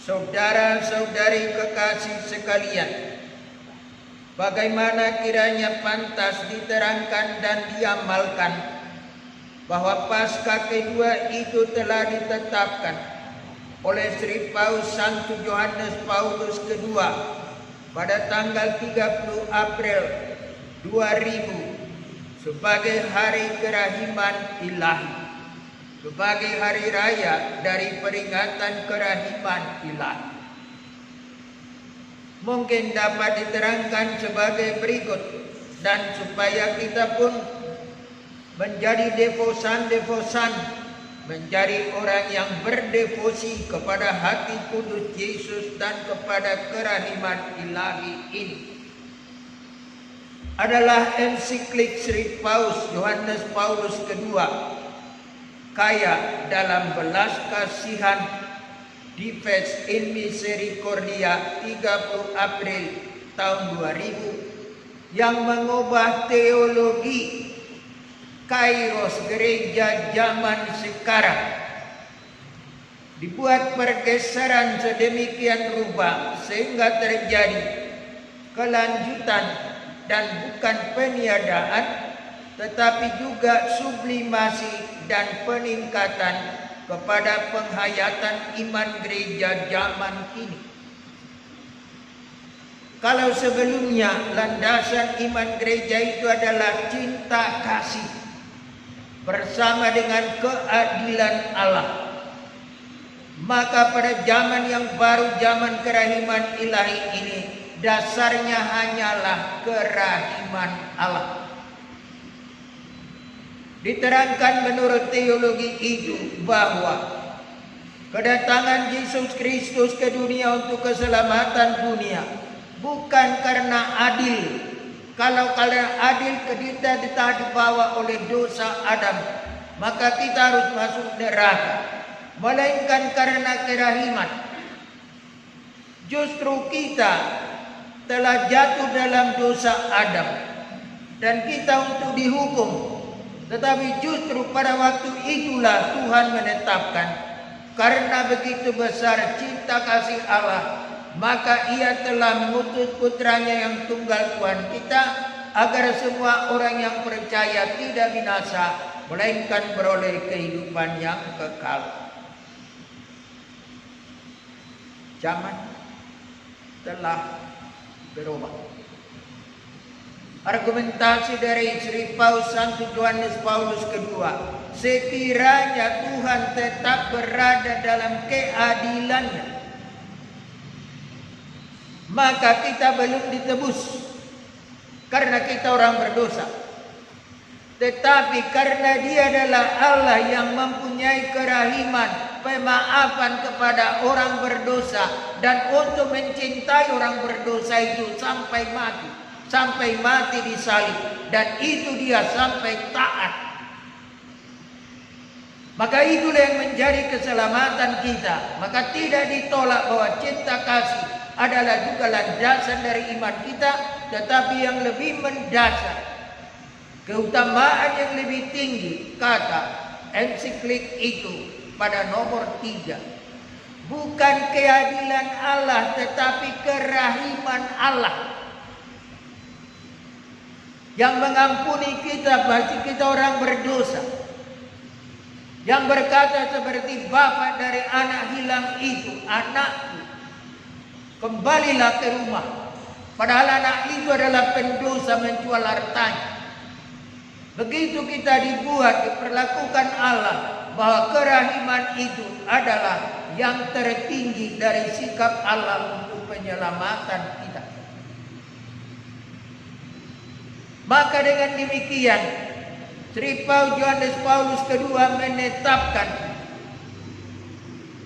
Saudara-saudari kekasih sekalian, bagaimana kiranya pantas diterangkan dan diamalkan bahwa Paskah kedua itu telah ditetapkan oleh Sri Paus Santo Yohanes Paulus II pada tanggal 30 April 2000 sebagai Hari Kerahiman Ilahi, sebagai hari raya dari peringatan kerahiman ilahi. Mungkin dapat diterangkan sebagai berikut, dan supaya kita pun menjadi devosan, menjadi orang yang berdevosi kepada hati kudus Yesus dan kepada kerahiman ilahi ini, adalah ensiklik Sri Paus Yohanes Paulus II, kaya dalam belas kasihan, Dives in Misericordia, 30 April tahun 2000, yang mengubah teologi Kairos gereja zaman sekarang. Dibuat pergeseran sedemikian rupa sehingga terjadi kelanjutan dan bukan peniadaan, tetapi juga sublimasi dan peningkatan kepada penghayatan iman gereja zaman kini. Kalau sebelumnya landasan iman gereja itu adalah cinta kasih bersama dengan keadilan Allah, maka pada zaman yang baru, zaman kerahiman ilahi ini, dasarnya hanyalah kerahiman Allah. Diterangkan menurut teologi itu bahwa kedatangan Yesus Kristus ke dunia untuk keselamatan dunia bukan karena adil. Kalau karena adil, kita telah dibawa oleh dosa Adam, maka kita harus masuk neraka. Melainkan karena kerahiman. Justru kita telah jatuh dalam dosa Adam dan kita untuk dihukum. Tetapi justru pada waktu itulah Tuhan menetapkan, karena begitu besar cinta kasih Allah, maka Ia telah mengutus putranya yang tunggal Tuhan kita, agar semua orang yang percaya tidak binasa, melainkan beroleh kehidupan yang kekal. Zaman telah berubah. Argumentasi dari Sri Paus Santo Yohanes Paulus II, sekiranya Tuhan tetap berada dalam keadilannya, maka kita belum ditebus karena kita orang berdosa. Tetapi karena Dia adalah Allah yang mempunyai kerahiman, pemaafan kepada orang berdosa, dan untuk mencintai orang berdosa itu sampai mati di salib, dan itu Dia sampai taat. Maka itulah yang menjadi keselamatan kita. Maka tidak ditolak bahwa cinta kasih adalah juga landasan dari iman kita, tetapi yang lebih mendasar, keutamaan yang lebih tinggi, kata ensiklik itu pada nomor 3, bukan keadilan Allah tetapi kerahiman Allah yang mengampuni kita bagi kita orang berdosa, yang berkata seperti bapa dari anak hilang itu, anakku, kembalilah ke rumah. Padahal anak itu adalah pendosa, menjual hartanya. Begitu kita diperlakukan Allah, bahwa kerahiman itu adalah yang tertinggi dari sikap Allah untuk penyelamatan kita. Maka dengan demikian, Sri Paus Yohanes Paulus II menetapkan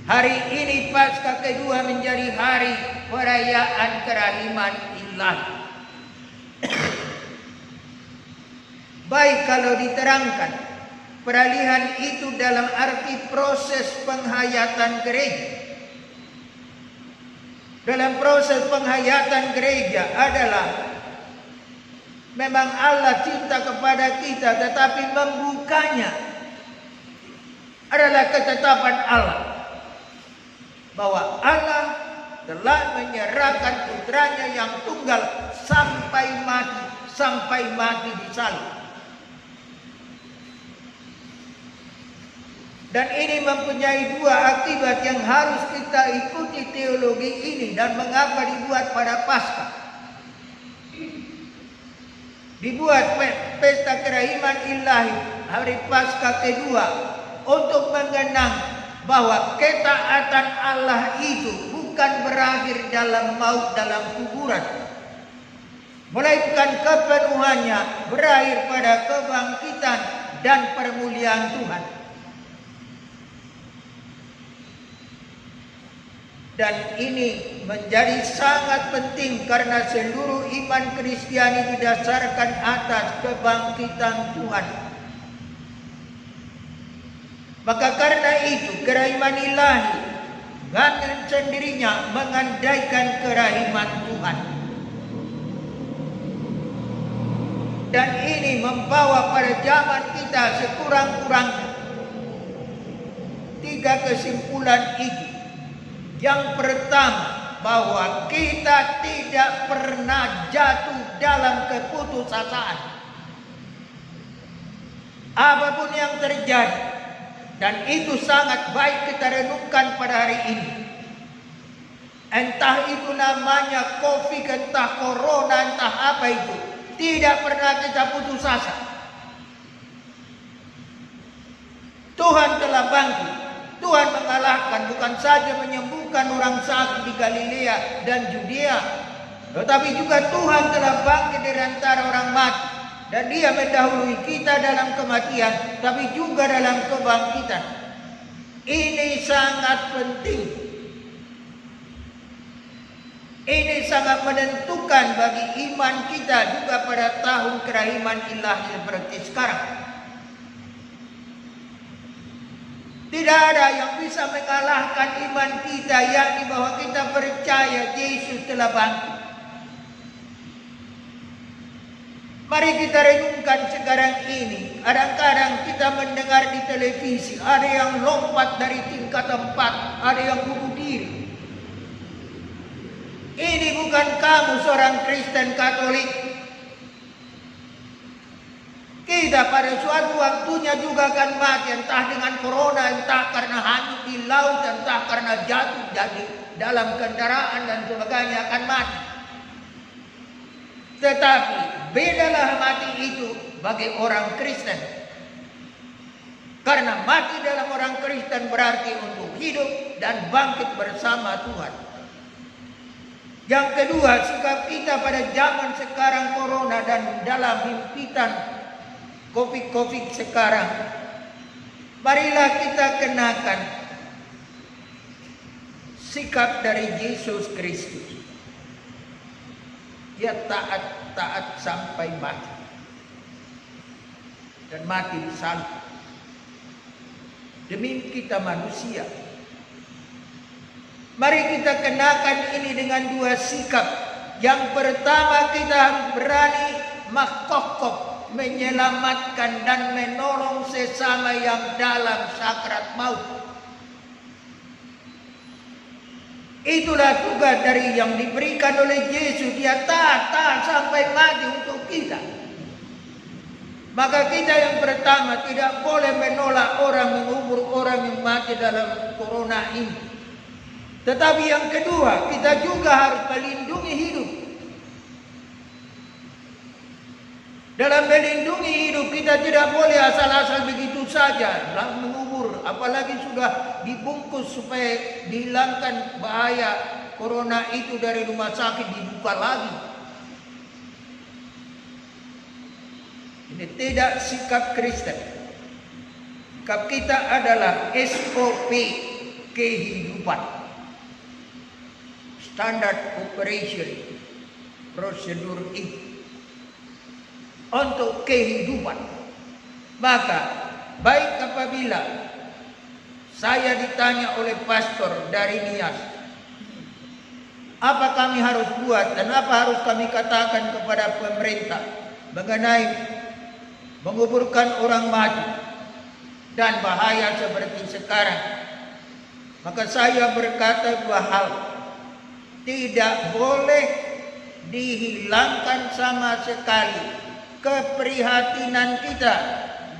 hari ini Paskah kedua menjadi hari perayaan kerahiman ilahi. Baik kalau diterangkan peralihan itu dalam arti proses penghayatan gereja. Dalam proses penghayatan gereja adalah memang Allah cinta kepada kita, tetapi membukanya adalah ketetapan Allah, bahwa Allah telah menyerahkan putranya yang tunggal sampai mati di salib. Dan ini mempunyai dua akibat yang harus kita ikuti teologi ini dan mengapa dibuat pada Paskah. Dibuat pesta kerahiman ilahi hari Paskah kedua untuk mengenang bahwa ketaatan Allah itu bukan berakhir dalam maut dalam kuburan, melainkan kepenuhannya berakhir pada kebangkitan dan permuliaan Tuhan. Dan ini menjadi sangat penting karena seluruh iman Kristiani didasarkan atas kebangkitan Tuhan. Maka karena itu kerahiman ilahi dengan sendirinya mengandaikan kerahiman Tuhan. Dan ini membawa pada zaman kita sekurang-kurangnya 3 kesimpulan itu. Yang pertama, bahwa kita tidak pernah jatuh dalam keputusasaan. Apapun yang terjadi, dan itu sangat baik kita renungkan pada hari ini. Entah itu namanya COVID, entah corona, entah apa itu, tidak pernah kita putus asa. Tuhan telah bangkit. Tuhan mengalahkan, bukan saja menyembuhkan orang sakit di Galilea dan Judea, tetapi juga Tuhan telah bangkit dari antara orang mati. Dan Dia mendahului kita dalam kematian, tapi juga dalam kebangkitan. Ini sangat penting. Ini sangat menentukan bagi iman kita juga pada tahun kerahiman ilahi seperti sekarang. Tidak ada yang bisa mengalahkan iman kita, yakni bahwa kita percaya Yesus telah bangkit. Mari kita renungkan sekarang ini. Kadang-kadang kita mendengar di televisi, ada yang lompat dari tingkat 4, ada yang bunuh diri. Ini bukan kamu seorang Kristen Katolik. Kita pada suatu waktunya juga akan mati, entah dengan corona, entah karena hanyut di laut, entah karena jatuh dari dalam kendaraan dan sebagainya akan mati. Tetapi bedalah mati itu bagi orang Kristen. Karena mati dalam orang Kristen berarti untuk hidup dan bangkit bersama Tuhan. Yang kedua, sikap kita pada zaman sekarang corona dan dalam himpitan COVID sekarang, marilah kita kenakan sikap dari Yesus Kristus. Dia taat sampai mati, dan mati di salib demi kita manusia. Mari kita kenakan ini dengan dua sikap. Yang pertama, kita harus berani makokok, menyelamatkan dan menolong sesama yang dalam sakrat maut. Itulah tugas dari yang diberikan oleh Yesus. Dia taat sampai mati untuk kita. Maka kita yang pertama tidak boleh menolak orang, mengubur orang yang mati dalam corona ini. Tetapi yang kedua, kita juga harus melindungi hidup. Dalam melindungi hidup kita tidak boleh asal-asal begitu saja mengubur, apalagi sudah dibungkus supaya dihilangkan bahaya corona itu dari rumah sakit, dibuka lagi. Ini tidak sikap Kristen. Sikap kita adalah SOP kehidupan, standard operation, prosedur itu untuk kehidupan. Maka baik apabila saya ditanya oleh pastor dari Nias, apa kami harus buat dan apa harus kami katakan kepada pemerintah mengenai menguburkan orang mati dan bahaya seperti sekarang, maka saya berkata dua hal. tidak boleh dihilangkan sama sekali keprihatinan kita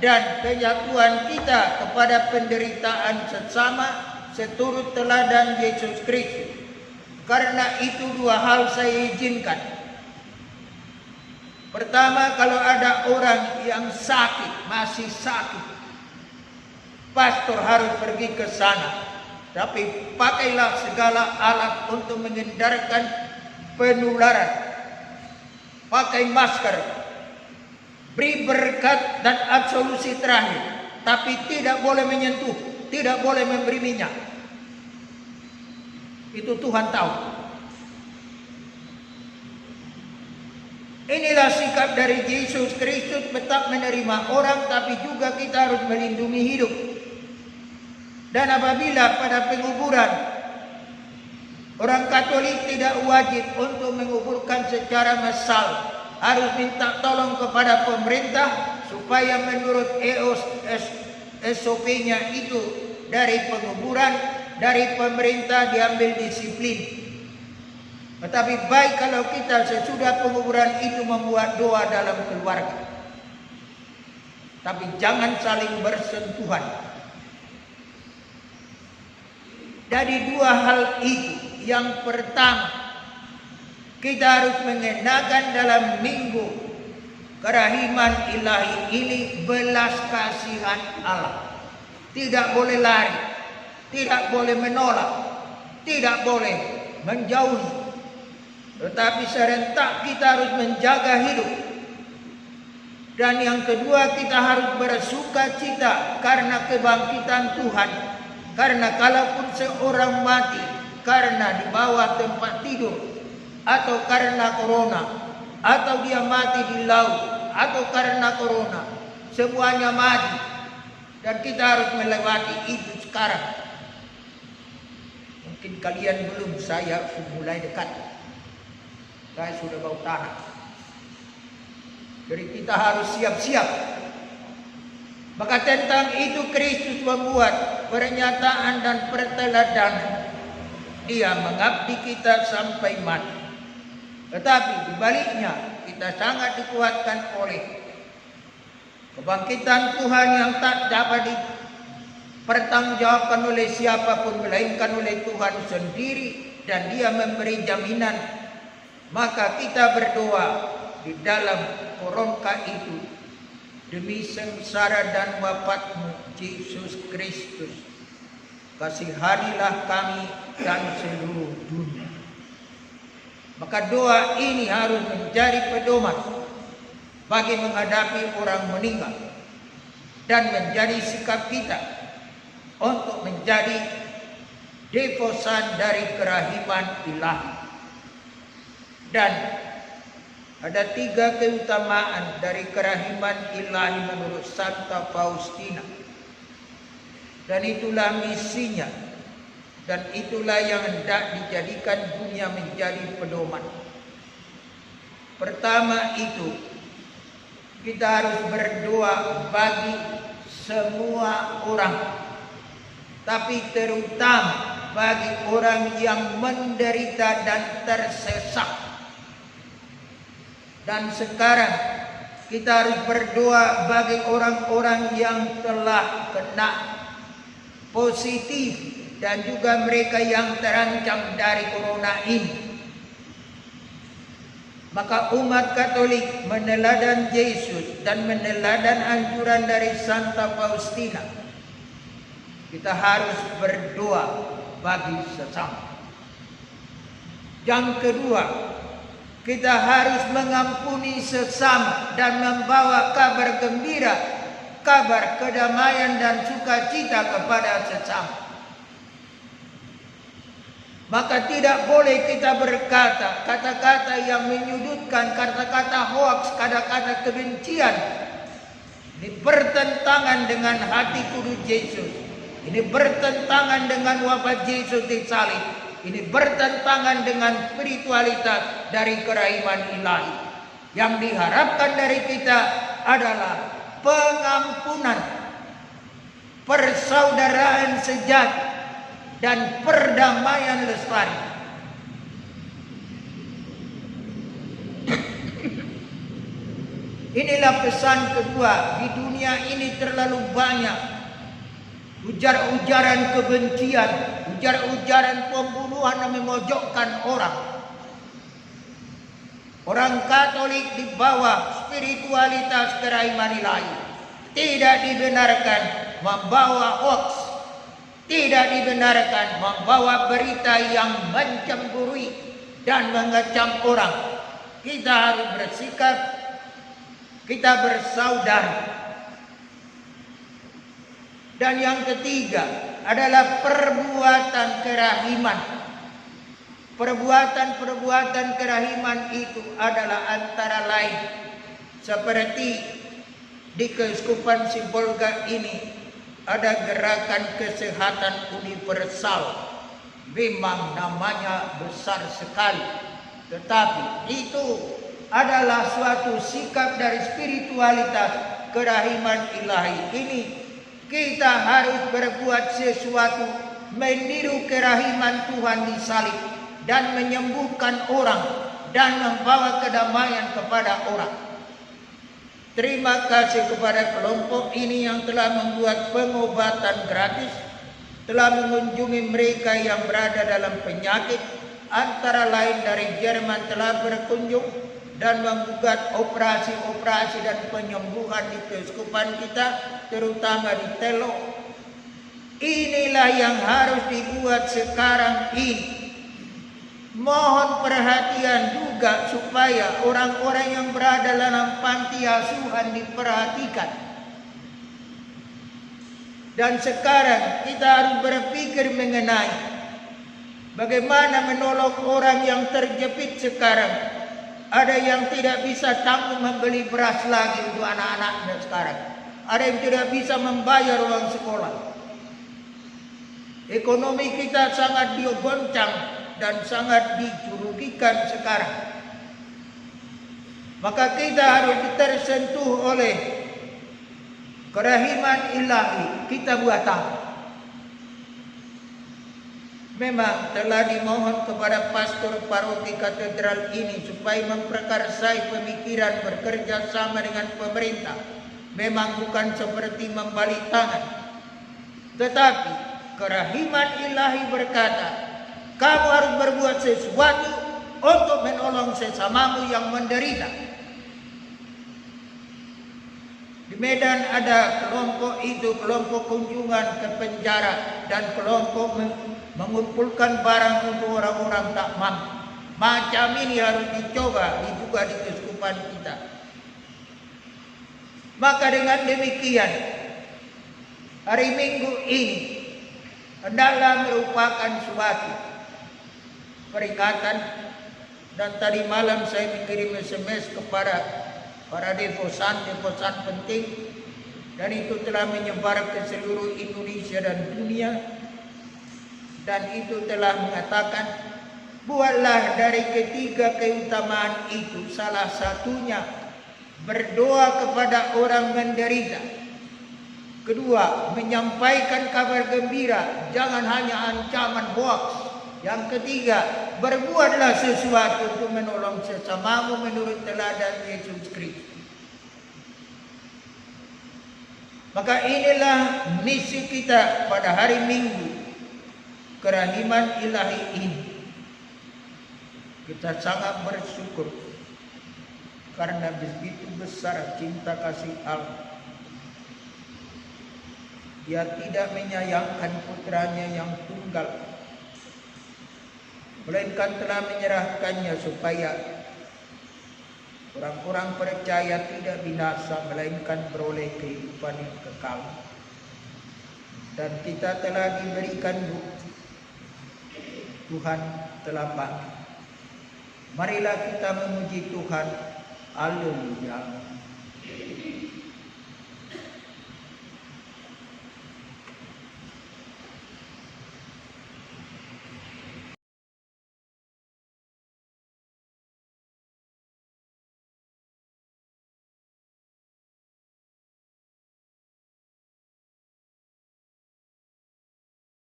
dan pengakuan kita kepada penderitaan sesama seturut teladan Yesus Kristus. Karena itu dua hal saya izinkan. Pertama, kalau ada orang yang sakit, masih sakit, pastor harus pergi ke sana. Tapi pakailah segala alat untuk menghindarkan penularan. Pakai masker, beri berkat dan absolusi terakhir. Tapi tidak boleh menyentuh, tidak boleh memberi minyak. Itu Tuhan tahu. Inilah sikap dari Yesus Kristus, tetap menerima orang, tapi juga kita harus melindungi hidup. Dan apabila pada penguburan, orang Katolik tidak wajib untuk menguburkan secara massal, harus minta tolong kepada pemerintah supaya menurut SOP-nya itu dari penguburan, dari pemerintah diambil disiplin. Tetapi baik kalau kita sesudah penguburan itu membuat doa dalam keluarga. Tapi jangan saling bersentuhan. Dari dua hal itu, yang pertama, kita harus mengenakan dalam minggu kerahiman ilahi ini belas kasihan Allah. Tidak boleh lari, tidak boleh menolak, tidak boleh menjauhi. Tetapi serentak kita harus menjaga hidup. Dan yang kedua, kita harus bersuka cita karena kebangkitan Tuhan. Karena kalaupun seorang mati karena di bawah tempat tidur, atau karena corona, atau dia mati di laut, atau karena corona, semuanya mati. Dan kita harus melewati itu sekarang. Mungkin kalian belum, saya sudah mulai dekat. Saya sudah bau tanah. Jadi kita harus siap-siap. Maka tentang itu Kristus membuat pernyataan dan perteladanan. Dia mengabdi kita sampai mati. Tetapi dibaliknya kita sangat dikuatkan oleh kebangkitan Tuhan yang tak dapat dipertanggungjawabkan oleh siapapun melainkan oleh Tuhan sendiri, dan Dia memberi jaminan. Maka kita berdoa di dalam koronka itu, demi sengsara dan wafatmu Yesus Kristus, kasihanilah kami dan seluruh dunia. Maka doa ini harus menjadi pedoman bagi menghadapi orang meninggal, dan menjadi sikap kita untuk menjadi deposan dari kerahiman ilahi. Dan ada 3 keutamaan dari kerahiman ilahi menurut Santa Faustina. Dan itulah misinya. Dan itulah yang hendak dijadikan dunia menjadi pedoman. Pertama itu, kita harus berdoa bagi semua orang. Tapi terutama bagi orang yang menderita dan tersesat. Dan sekarang kita harus berdoa bagi orang-orang yang telah kena positif dan juga mereka yang terancam dari corona ini. Maka umat Katolik meneladan Yesus dan meneladan anjuran dari Santa Faustina. Kita harus berdoa bagi sesama. Yang kedua, kita harus mengampuni sesama dan membawa kabar gembira, kabar kedamaian dan sukacita kepada sesama. Maka tidak boleh kita berkata kata-kata yang menyudutkan, kata-kata hoaks, kata-kata kebencian. Ini bertentangan dengan hati kudus Yesus. Ini bertentangan dengan wafat Yesus di salib. Ini bertentangan dengan spiritualitas dari kerahiman ilahi. Yang diharapkan dari kita adalah pengampunan, persaudaraan sejati, dan perdamaian lestari. Inilah pesan kedua, di dunia ini terlalu banyak ujar-ujaran kebencian, ujar-ujaran pembunuhan yang memojokkan orang. Orang Katolik di bawah spiritualitas kerahiman ilahi tidak dibenarkan membawa hoax, tidak dibenarkan membawa berita yang mencemburui dan mengecam orang. Kita harus bersikap, kita bersaudara. Dan yang ketiga adalah perbuatan kerahiman. Perbuatan-perbuatan kerahiman itu adalah antara lain seperti di Keuskupan Sibolga ini ada gerakan kesehatan universal. Memang namanya besar sekali, tetapi itu adalah suatu sikap dari spiritualitas kerahiman ilahi ini. Kita harus berbuat sesuatu meniru kerahiman Tuhan di salib dan menyembuhkan orang dan membawa kedamaian kepada orang. Terima kasih kepada kelompok ini yang telah membuat pengobatan gratis, telah mengunjungi mereka yang berada dalam penyakit, antara lain dari Jerman telah berkunjung dan menggugat operasi-operasi dan penyembuhan di keuskupan kita, terutama di Telo. Inilah yang harus dibuat sekarang ini. Mohon perhatian juga supaya orang-orang yang berada dalam panti asuhan diperhatikan. Dan sekarang kita harus berpikir mengenai bagaimana menolong orang yang terjepit sekarang. Ada yang tidak bisa tanggung membeli beras lagi untuk anak-anaknya sekarang. Ada yang tidak bisa membayar uang sekolah. Ekonomi kita sangat digoncang dan sangat dirugikan sekarang. Maka kita harus tersentuh oleh kerahiman ilahi. Kita buat apa? Memang telah dimohon kepada pastor paroki katedral ini supaya memperkarsai pemikiran bekerja sama dengan pemerintah. Memang bukan seperti membalik tangan. Tetapi kerahiman ilahi berkata, kamu harus berbuat sesuatu untuk menolong sesamamu yang menderita. Di Medan ada kelompok itu, kelompok kunjungan ke penjara dan kelompok mengumpulkan barang untuk orang-orang tak mampu. Macam ini harus dicoba juga di keuskupan kita. Maka dengan demikian, hari Minggu ini hendaklah merupakan suatu peringatan. Dan tadi malam saya mengirim SMS kepada para devosan penting, dan itu telah menyebar ke seluruh Indonesia dan dunia. Dan itu telah mengatakan, buatlah dari ketiga keutamaan itu salah satunya berdoa kepada orang menderita. Kedua, menyampaikan kabar gembira, jangan hanya ancaman hoax. Yang ketiga, berbuatlah sesuatu untuk menolong sesamamu menurut teladan Yesus Kristus. Maka inilah misi kita pada hari Minggu, kerahiman ilahi ini. Kita sangat bersyukur karena begitu besar cinta kasih Allah. Dia tidak menyayangkan putranya yang tunggal, melainkan telah menyerahkannya supaya orang-orang percaya tidak binasa, melainkan beroleh kehidupan yang kekal. Dan kita telah diberikan bukti Tuhan telah bangkit. Marilah kita memuji Tuhan. Haleluya.